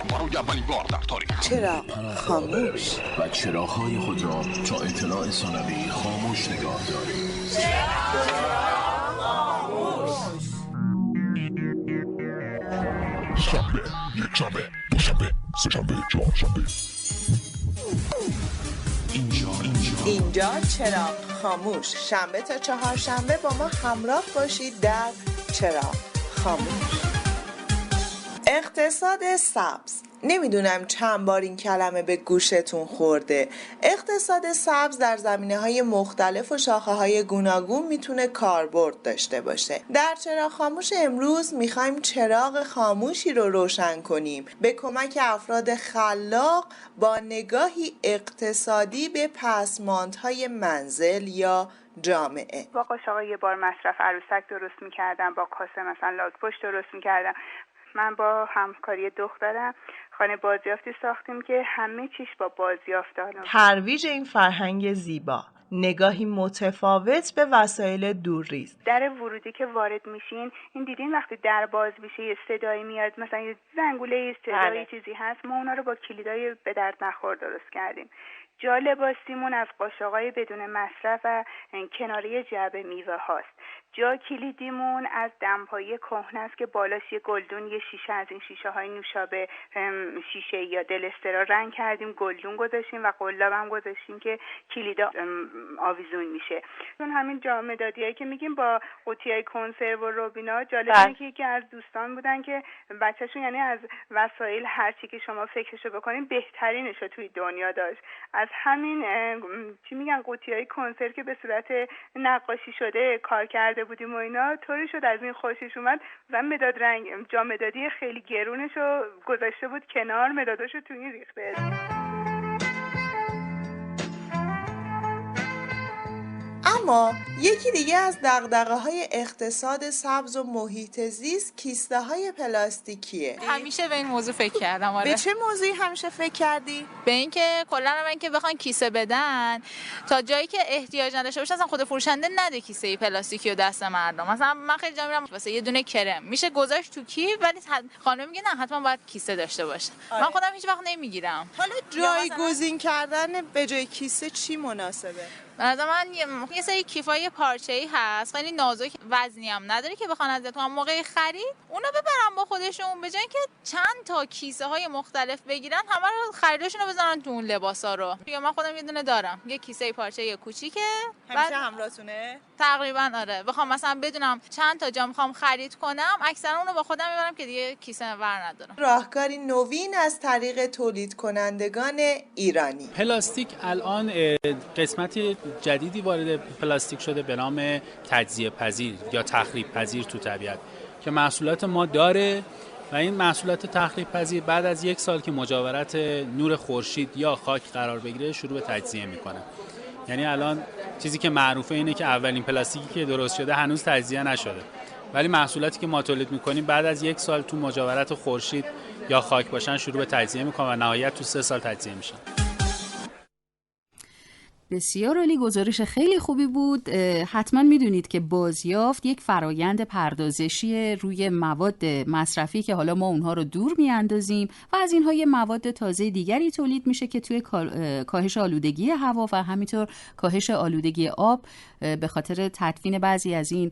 برای اولین بار در تاریخ چرا خاموش و چراغ‌های خود را تا اطلاع ثانوی خاموش نگاه دارید. شنبه، یکشنبه، دوشنبه، سه‌شنبه، چهارشنبه. اینجا چراغ خاموش، شنبه تا چهارشنبه با ما همراه باشید در چراغ خاموش. اقتصاد سبز، نمیدونم چند بار این کلمه به گوشتون خورده. اقتصاد سبز در زمینه‌های مختلف و شاخه‌های گوناگون میتونه کاربرد داشته باشه. در چراغ خاموش امروز میخوایم چراغ خاموشی رو روشن کنیم به کمک افراد خلاق با نگاهی اقتصادی به پسماندهای منزل یا جامعه. با قاشق یه بار مصرف عروسک درست می‌کردم، با کاسه مثلا لاک‌پشت درست می‌کردم. من با همکاری دخترم خانه بازیافتی ساختیم که همه چیش با بازیافت داره. ترویج این فرهنگ زیبا، نگاهی متفاوت به وسایل دورریز. در ورودی که وارد میشین این دیدین وقتی در باز میشه یه صدایی میاد، مثلا یه زنگوله صدایی چیزی هست، ما اونا رو با کلیدای به درد نخور درست کردیم. جا لباسیمون از قاشقای بدون مصرف و کناری جعبه میوه هاست. جا کلیدیمون از دمپایی کهنه است که بالاش یه گلدون، یه شیشه از این شیشه های نوشابه شیشه یا دلسترا رنگ کردیم، گلدون گذاشتیم و قلاب هم گذاشتیم که کلیدا آویزون میشه. چون همین جام مدادیایی که میگیم با قوطیای کنسرو و روبینا، جالبه که یکی از دوستان بودن که بچه‌شون یعنی از وسایل هر چی که شما فکرشو بکنین بهترینش رو توی دنیا داشت. از همین چی میگن قوطیای کنسرو که به صورت نقاشی شده کار کرده بودیم و اینا، طوری شد از این خوشش اومد. مثلا مداد رنگ جام مدادی خیلی گرونشو گذاشته بود کنار، مداداشو توی این ریخته. اما یکی دیگه از دغدغه‌های اقتصاد سبز و محیط زیست کیسه‌های پلاستیکیه. همیشه به این موضوع فکر کردم. آره. به چه موضوعی همیشه فکر کردی؟ به این که بخوان کیسه بدن تا جایی که احتیاج نداشته باشه اصلا خود فروشنده نده کیسه پلاستیکی و دست مردم. مثلا من خیلی جا میرم واسه یه دونه کرم میشه گذاشت تو کیف، ولی خانم میگه نه حتما باید کیسه داشته باشه. آره. من خودم هیچ وقت نمیگیرم. حالا جایگزین کردن به جای کیسه چی مناسبه؟ مثلا من یه سری کیفای پارچه‌ای هست خیلی نازک، وزنی هم نداره که بخوان ازتون موقع خرید اونو ببرن با خودشون، به جای اینکه چند تا کیسه های مختلف بگیرن همه رو خریدشون رو بزنن تو اون لباسا رو. من خودم یه دونه دارم، یه کیسه پارچه‌ای کوچیکه همیشه همراهتونه تقریبا. آره بخوام مثلا بدونم چند تا جا میخوام خرید کنم اکثرا اونو با خودم میبرم که دیگه کیسه ور ندارم. راهکاری نوین از طریق تولید کنندگان ایرانی. پلاستیک الان قسمتی جدیدی وارد پلاستیک شده به نام تجزیه پذیر یا تخریب پذیر تو طبیعت که محصولات ما داره و این محصولات تخریب پذیر بعد از 1 سال که مجاورت نور خورشید یا خاک قرار بگیره شروع به تجزیه میکنه. یعنی الان چیزی که معروفه اینه که اولین پلاستیکی که درست شده هنوز تجزیه نشده، ولی محصولاتی که ما تولید میکنیم بعد از 1 سال تو مجاورت خورشید یا خاک باشن شروع به تجزیه میکنن و نهایت تو 3 سال تجزیه میشن. بسیار عالی، گزارش خیلی خوبی بود. حتما میدونید که بازیافت یک فرایند پردازشی روی مواد مصرفی که حالا ما اونها رو دور میاندازیم و از اینها یه مواد تازه دیگری تولید میشه که توی کاهش آلودگی هوا و همینطور کاهش آلودگی آب به خاطر تدفین بعضی از این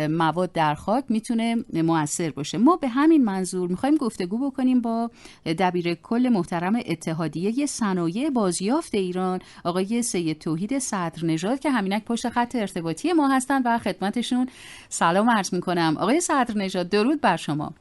مواد در خاک میتونه مؤثر باشه. ما به همین منظور میخوایم گفتگو بکنیم با دبیر کل محترم اتحادیه صنایع بازیافت ایران آقای سید توحید صدرنژاد که همینک پشت خط ارتباطی ما هستن و خدمتشون سلام عرض میکنم. آقای صدرنژاد درود بر شما.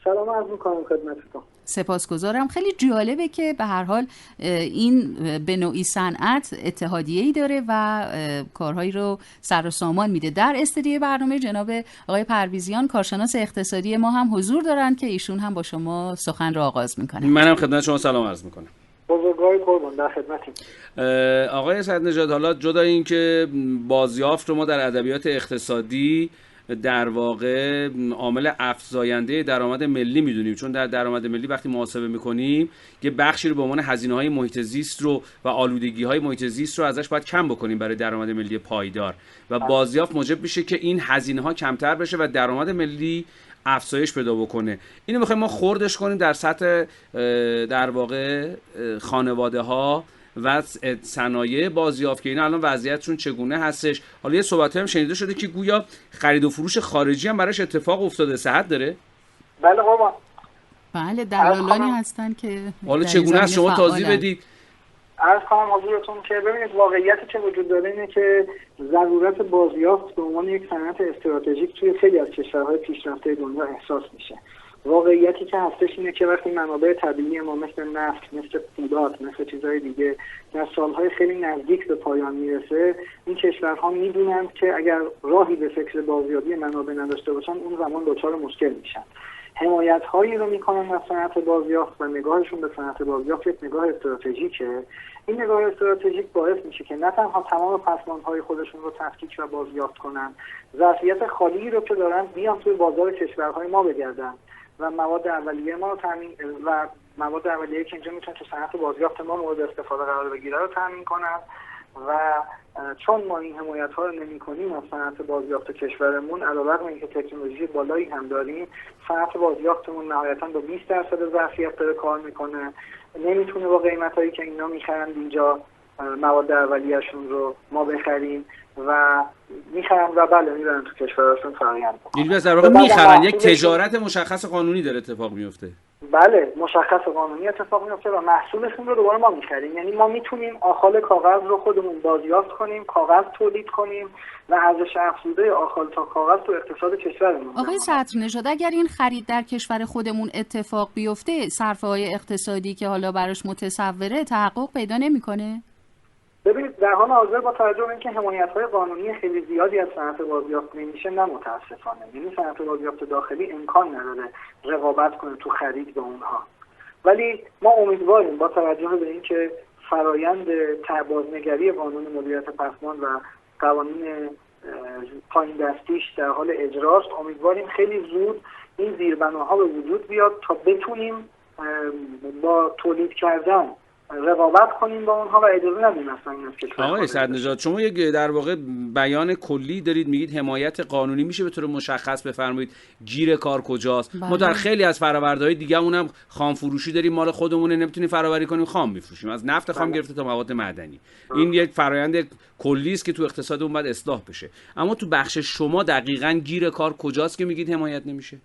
سلام عرض میکنم خدمتتون. سپاسگزارم. خیلی جالبه که به هر حال این به نوعی صنعت اتحادیه‌ای داره و کارهایی رو سر و سامان میده. در استودیوی برنامه جناب آقای پرویزیان کارشناس اقتصادی ما هم حضور دارن که ایشون هم با شما سخن رو آغاز میکنن. منم خدمت شما سلام عرض میکنم. بزرگوار قربان در خدمتیم. آقای صدرنژاد، حالا جدا این که بازیافت رو ما در ادبیات اقتصادی در واقع عامل افزاینده درآمد ملی میدونیم، چون در درآمد ملی وقتی محاسبه میکنیم یه بخشی رو به عنوان هزینه‌های محیط زیست رو و آلودگی‌های محیط زیست رو ازش باید کم بکنیم برای درآمد ملی پایدار و بازیافت موجب میشه که این هزینه‌ها کمتر بشه و درآمد ملی افزایش پیدا بکنه. اینو میخوایم ما خوردش کنیم در سطح در واقع خانواده ها و صنایع بازیافت که اینا الان وضعیتشون چگونه هستش. حالا یه صحبتی هم شنیده شده که گویا خرید و فروش خارجی هم براش اتفاق افتاده، صحت داره؟ بله قربان. بله دلالانی هستن که حالا چگونه است شما توضیح بدید؟ عرض کنم حضورتون که ببینید واقعیتی که وجود داره اینه که ضرورت بازیافت به عنوان یک صنعت استراتژیک توی خیلی از کشورهای پیشرفته دنیا احساس میشه. واقعیتی که هستش اینه که وقتی منابع طبیعی ما مثل نفت، مثل پولاد، مثل چیزهای دیگه در سالهای خیلی نزدیک به پایان میرسه، این کشورها میدونند که اگر راهی به فکر بازیابی منابع نداشته باشن اون زمان دچار مشکل میشن. حمایت هایی رو میکنن از صنعت بازیافت و نگاهشون به صنعت بازیافت یک نگاه استراتژیکه. این نگاه استراتژیک باعث میشه که نه تنها تمام پسماندهای خودشون رو تفکیک و بازیافت کنن، ظرفیت خالی رو که دارن بیان توی بازار کشورهای ما بگردن و مواد اولیه ما رو تامین و مواد اولیه که اینجا میتونه تو صنعت بازیافت ما مورد استفاده قرار بگیره رو تامین کنن. و چون ما این حمایت ها رو نمی‌کنیم از صنعت بازیافت کشورمون، علاوه بر اینکه تکنولوژی بالایی هم داریم، صنعت بازیافتمون نهایتاً با 20% ظرفیت داره کار میکنه، نمیتونه با قیمتایی که اینا میخرن اینجا مواد اولیه‌شون رو ما بخریم و میخرن و بله میبرن تو کشورشون فرآیند بکنن. یعنی در واقع میخرن، یک تجارت مشخص قانونی داره اتفاق میفته. بله مشخص قانونی اتفاق میفته و محصولشون رو دوباره ما میخریم. یعنی ما میتونیم آخال کاغذ رو خودمون بازیافت کنیم، کاغذ تولید کنیم و ارزش افزوده آخال تا کاغذ تو اقتصاد کشورمون. آقای صدرنژاد اگر این خرید در کشور خودمون اتفاق بیفته، صرفه‌های اقتصادی که حالا براش متصوره تحقق پیدا نمیکنه؟ ببینید در حال حاضر با توجه به اینکه حمایت‌های قانونی خیلی زیادی از صنعت بازیافت نمیشه، نه متاسفانه، یعنی صنعت بازیافت داخلی امکان نداره رقابت کنه تو خرید به اونها. ولی ما امیدواریم با توجه به اینکه فرایند بازنگری قانون مدیریت پسماند و قوانین پایین دستیش در حال اجراست، امیدواریم خیلی زود این زیربناها به وجود بیاد تا بتونیم با تولید کردن رقابت کنیم با اونها و اجازه ندیم اصلا این از کشور. آقای صدرنژاد شما یک در واقع بیان کلی دارید، میگید حمایت قانونی میشه به طور مشخص بفرمایید گیر کار کجاست؟ ما در خیلی از فرآوردهای دیگه اونم خام فروشی داریم، مال خودمونه نمیتونیم فرآوری کنیم، خام میفروشیم، از نفت خام گرفته تا مواد معدنی. این یک فرآیند کلی است که تو اقتصاد اون باید اصلاح بشه. اما تو بخش شما دقیقاً گیر کار کجاست که میگید حمایت نمیشه؟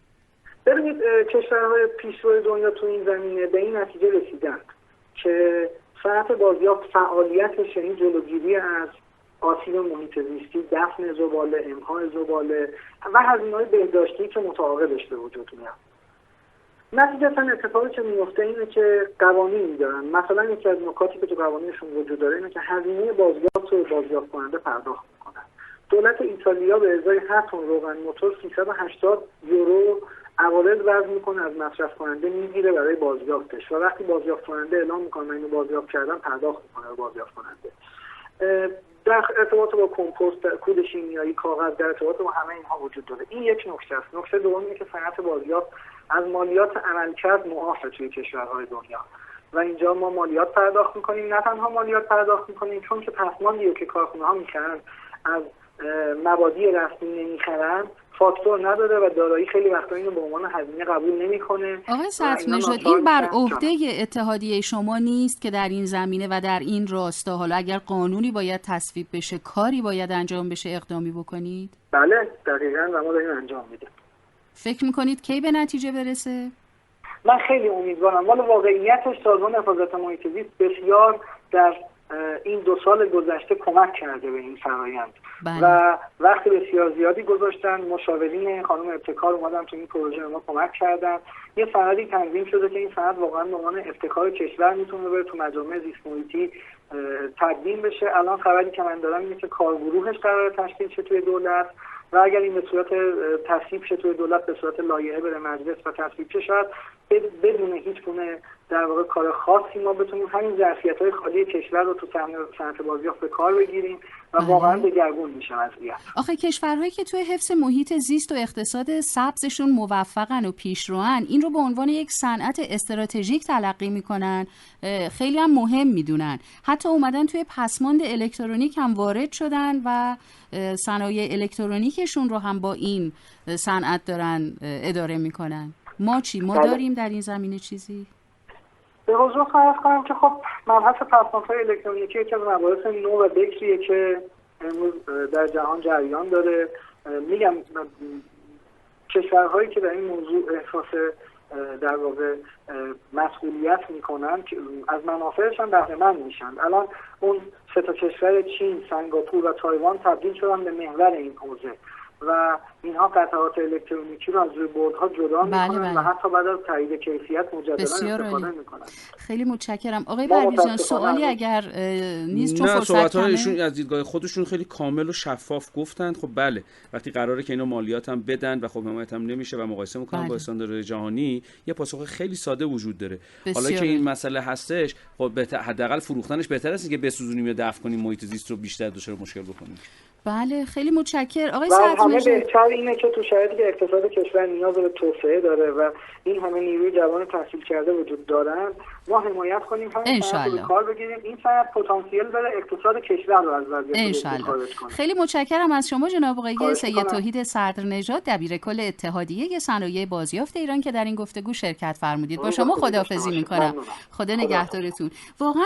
ببینید کشورهای پیشرو دنیا تو این زمینه به این نتیجه رسیدند که صنعت بازیافت فعالیتش یعنی جلوگیری از آسیب محیط زیستی، دفن زباله، امحاء زباله و هزینه‌های بهداشتی که متعاقبش به وجود میاد. نتیجتاً اتفاقی که میفته اینه که قوانینی دارن. مثلا یکی از نکاتی که تو قوانینشون وجود داره اینه که هزینه بازیافت رو بازیافت کننده پرداخت میکنن. دولت ایتالیا به ازای 7 تن روغن موتور 380 یورو عوارض وضع میکنه از مصرف کننده میگیره برای بازیافتش و وقتی بازیافت کننده اعلام میکنه من اینو بازیافت کردم پرداخت میکنه بازیافت کننده. در ارتباط با کمپوست، کود شیمیایی، کاغذ، در ارتباط با همه اینها وجود داره. این یک نکته است. نکته دوم اینه که صنعت بازیافت از مالیات عملکرد معافه توی کشورهای دنیا و اینجا ما مالیات پرداخت میکنیم. نه تنها مالیات پرداخت میکنیم چون که پسماندی که کارخونه‌ها میخرن از مبادی رسمی نمیخرن، فاکتور نداره و دارایی خیلی وقتا اینو به عنوان هزینه قبول نمیکنه. آقای صدرنژاد این بر عهده اتحادیه شما نیست که در این زمینه و در این راستا حالا اگر قانونی باید تصویب بشه، کاری باید انجام بشه، اقدامی بکنید؟ بله دقیقاً و ما داریم انجام میدیم. فکر میکنید کی به نتیجه برسه؟ من خیلی امیدوارم. ولی واقعیتش سازمان حفاظت محیط زیست بسیار در این 2 سال گذشته کمک کرده به این فرآیند و وقت بسیار زیادی گذاشتن. مشاورین خانم ابتکار اومدن تو این پروژه ما کمک کردن. یه سندی تنظیم شده که این سند واقعا به عنوان ابتکار کشور میتونه بره تو مجامع زیست محیطی تقدیم بشه. الان خبری که من دارم اینه که کارگروهش قراره تشکیل شه توی دولت و اگر این به صورت تصویب شه توی دولت به صورت لایحه بره مجلس و تصویب شه، شاید بدون هیچ گونه در واقع کار خاصی ما بتونیم همین ظرفیت‌های خالی کشور رو تو صنعت بازیافت به کار بگیریم و واقعا دگرگون میشه وضعیت. آخه کشورهایی که توی حفظ محیط زیست و اقتصاد سبزشون موفقن و پیشروان، این رو به عنوان یک صنعت استراتژیک تلقی میکنن، خیلی هم مهم میدونن. حتی اومدن توی پسماند الکترونیک هم وارد شدن و صنایع الکترونیکشون رو هم با این صنعت دارن اداره میکنن. ما چی؟ ما داریم در این زمینه چیزی؟ به حضور خواهد کنم که خب مبحث پسماندهای الکترونیکی که مباحث نو و بکریه که امروز در جهان جریان داره. میگم کشورهایی که در این موضوع احساس در واقع مسئولیت میکنن که از منافعشان بهره‌مند میشن. الان اون 3 کشور چین، سنگاپور و تایوان تبدیل شدن به محور این حوزه و اینها قطعات الکترونیکی رو از روی بردها جدا میکنن و حتی بعد از تایید کیفیت مجددا استفاده میکنن. خیلی متشکرم. آقای پرویزیان سوالی اگر نیست چون فرصت کمه. صحبت‌های ایشون از دیدگاه خودشون خیلی کامل و شفاف گفتند. خب بله، وقتی قراره که اینا مالیات هم بدن و خب حمایت هم نمیشه و مقایسه میکنن با استاندارد جهانی، یه پاسخ خیلی ساده وجود داره. حالا که این مسئله هستش، خب حداقل فروختنش بهتر است که بسوزونیم یا دفع کنیم، محیط زیست رو بیشتر دچار مشکل بکنیم. بله خیلی متشکرم. آقای همه بهتر اینه که تو شرایطی که اقتصاد کشور نیاز به توسعه داره و این همه نیروی جوان تحصیل کرده وجود دارن، ما حمایت کنیم، همین صنعت رو کار بگیریم. این صنعت پتانسیل داره اقتصاد کشور رو از وضعیت خارج کنه. خیلی متشکرم از شما جناب آقای سید توحید صدرنژاد، دبیرکل اتحادیه صنایع بازیافت ایران که در این گفتگو شرکت فرمودید. با شما خداحافظی می‌کنم. خدا نگهدارتون. واقعا